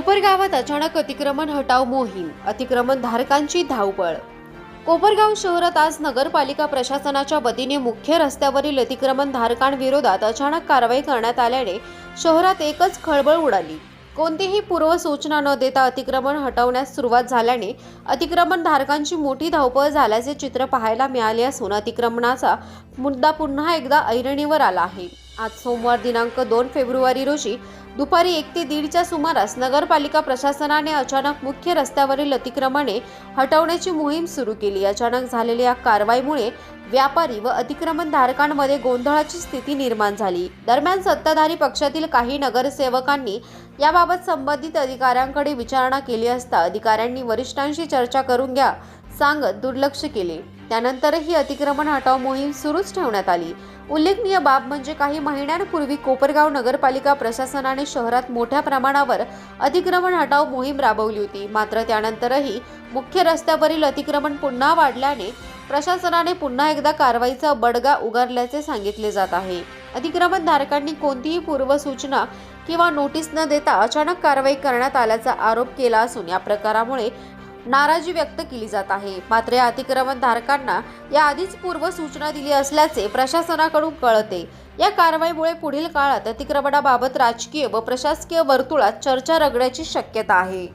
कोपरगावात अचानक अतिक्रमण हटाव मोहीम, अतिक्रमण धारकांची धावपळ। कोपरगाव शहरात आज नगरपालिका प्रशासनाच्या वतीने मुख्य रस्त्यावरील अतिक्रमण धारकांविरोधात अचानक कारवाई करण्यात आल्याने शहरात एकच खळबळ उडाली। कोणतीही पूर्वसूचना न देता अतिक्रमण हटवण्यास सुरुवात झाल्याने अतिक्रमण धारकांची मोठी धावपळ झाल्याचे चित्र पाहायला मिळाले असून अतिक्रमणाचा मुद्दा पुन्हा एकदा ऐरणीवर आला आहे। आज सोमवार दिनांक 2 फेब्रुवारी रोजी दुपारी 1 ते 1:30च्या सुमारास नगरपालिका प्रशासनाने अचानक मुख्य रस्त्यावरील अतिक्रमणे हटवण्याची मोहीम सुरू केली। अचानक झालेल्या या कारवाईमुळे व्यापारी व अतिक्रमण धारकांमध्ये गोंधळाची स्थिती निर्माण झाली। दरम्यान सत्ताधारी पक्षातील काही नगरसेवकांनी याबाबत संबंधित अधिकाऱ्यांकडे विचारणा केली असता अधिकाऱ्यांनी वरिष्ठांशी चर्चा करून घ्या सांगत दुर्लक्ष केले। त्यानंतरही अतिक्रमण हटाव मोहीम सुरूच ठेवण्यात आली। उल्लेखनीय बाब म्हणजे काही महिन्यांपूर्वी कोपरगाव नगरपालिका प्रशासनाने शहरात मोठ्या प्रमाणावर अतिक्रमण हटाव मोहीम राबवली होती। मात्र त्यानंतरही मुख्य रस्त्यावरील अतिक्रमण पुन्हा वाढल्याने प्रशासनाने पुन्हा एकदा कारवाईचा बडगा उगारल्याचे सांगितले जात आहे। अतिक्रमण धारकांनी कोणतीही पूर्वसूचना किंवा नोटीस न देता अचानक कारवाई करण्यात आल्याचा आरोप केला असून या प्रकारामुळे नाराजी व्यक्त केली जात आहे। मात्र या अतिक्रमण धारकांना याआधीच पूर्वसूचना दिली असल्याचे प्रशासनाकडून कळते। या कारवाईमुळे पुढील काळात अतिक्रमणाबाबत राजकीय व प्रशासकीय वर्तुळात चर्चा रंगण्याची शक्यता आहे।